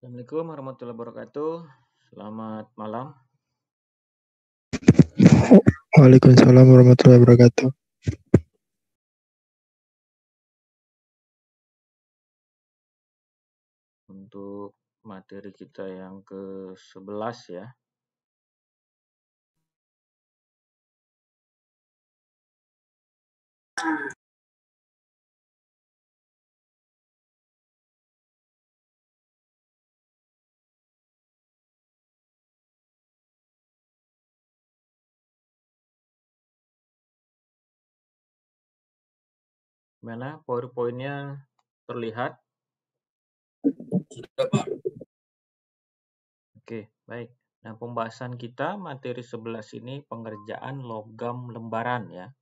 Assalamualaikum warahmatullahi wabarakatuh. Selamat malam. Waalaikumsalam warahmatullahi wabarakatuh. Untuk materi kita yang ke-11 ya. Mana PowerPoint-nya terlihat? Oke, baik. Nah, pembahasan kita materi 11 ini pengerjaan logam lembaran ya.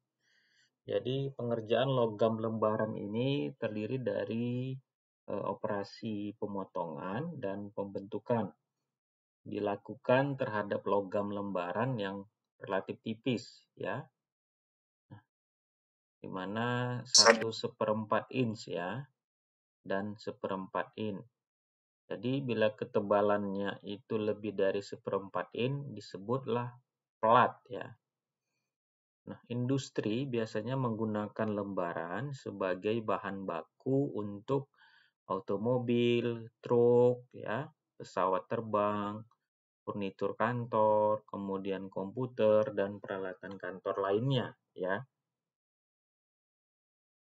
Jadi, pengerjaan logam lembaran ini terdiri dari operasi pemotongan dan pembentukan dilakukan terhadap logam lembaran yang relatif tipis ya, di mana 1/4 inch ya, dan 1/4 inch. Jadi bila ketebalannya itu lebih dari 1/4 inch disebutlah plat ya. Nah, industri biasanya menggunakan lembaran sebagai bahan baku untuk automobil, truk ya, pesawat terbang, furnitur kantor, kemudian komputer dan peralatan kantor lainnya ya.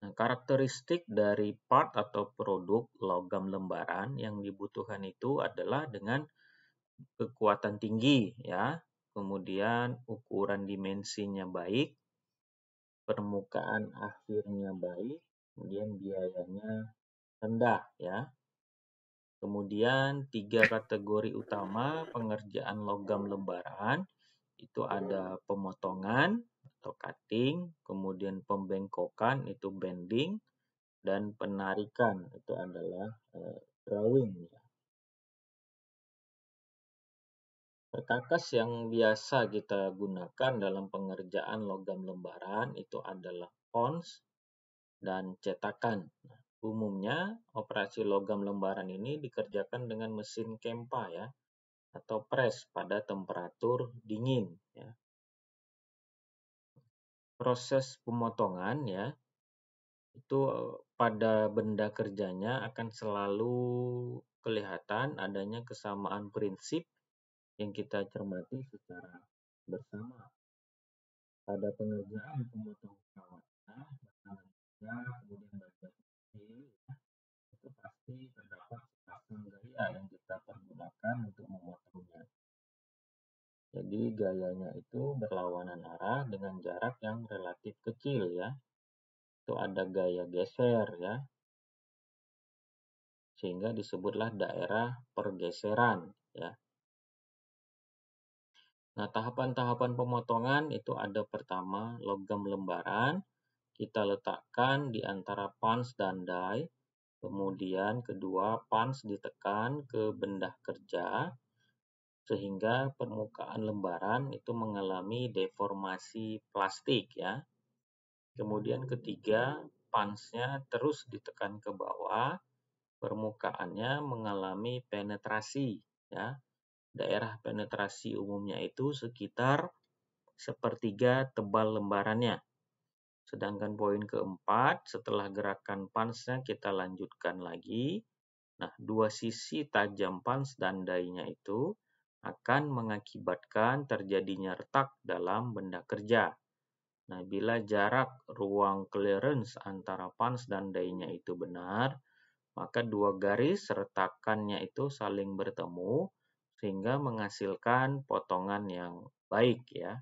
Nah, karakteristik dari part atau produk logam lembaran yang dibutuhkan itu adalah dengan kekuatan tinggi ya, kemudian ukuran dimensinya baik, permukaan akhirnya baik, kemudian biayanya rendah ya. Kemudian 3 kategori utama pengerjaan logam lembaran itu ada pemotongan atau cutting, kemudian pembengkokan itu bending, dan penarikan itu adalah drawing. Perkakas yang biasa kita gunakan dalam pengerjaan logam lembaran itu adalah pons dan cetakan. Nah, umumnya operasi logam lembaran ini dikerjakan dengan mesin Kempa ya, atau press pada temperatur dingin ya. Proses pemotongan ya, itu pada benda kerjanya akan selalu kelihatan adanya kesamaan prinsip yang kita cermati secara bersama. Pada pengerjaan pemotongan kawatnya, bahan kerja, kemudian bagian kecil, itu pasti terdapat sepasang gaya yang kita pergunakan untuk memotongnya. Jadi gayanya itu berlawanan arah dengan jarak yang relatif kecil ya. Itu ada gaya geser ya, sehingga disebutlah daerah pergeseran ya. Nah, tahapan-tahapan pemotongan itu ada pertama logam lembaran, kita letakkan di antara pans dan die, kemudian kedua pans ditekan ke bendah kerja, sehingga permukaan lembaran itu mengalami deformasi plastik ya. Kemudian ketiga, pansnya terus ditekan ke bawah, permukaannya mengalami penetrasi ya. Daerah penetrasi umumnya itu sekitar sepertiga tebal lembarannya. Sedangkan poin keempat, setelah gerakan pansnya kita lanjutkan lagi. Nah, dua sisi tajam pans dan die-nya itu akan mengakibatkan terjadinya retak dalam benda kerja. Nah, bila jarak ruang clearance antara pans dan die-nya itu benar, maka dua garis retakannya itu saling bertemu sehingga menghasilkan potongan yang baik ya.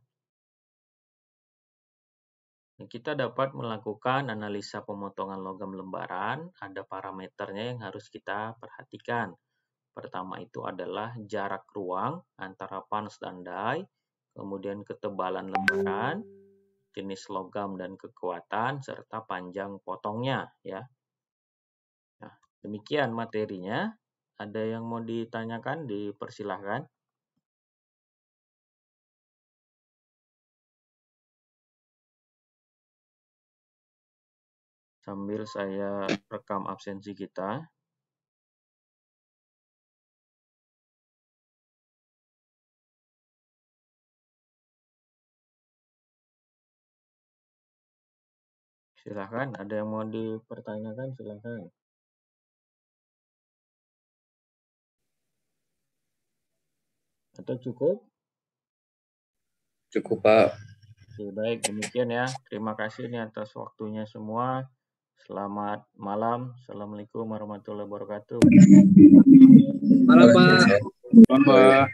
Kita dapat melakukan analisa pemotongan logam lembaran, ada parameternya yang harus kita perhatikan. Pertama itu adalah jarak ruang antara pans dan die, kemudian ketebalan lembaran, jenis logam dan kekuatan, serta panjang potongnya ya. Nah, demikian materinya. Ada yang mau ditanyakan? Dipersilahkan. Sambil saya rekam absensi kita. Silahkan, ada yang mau dipertanyakan, silahkan. Atau cukup? Cukup, Pak. Oke, baik, demikian ya. Terima kasih nih atas waktunya semua. Selamat malam. Assalamualaikum warahmatullahi wabarakatuh. Malam, Pak. Malam, Pak.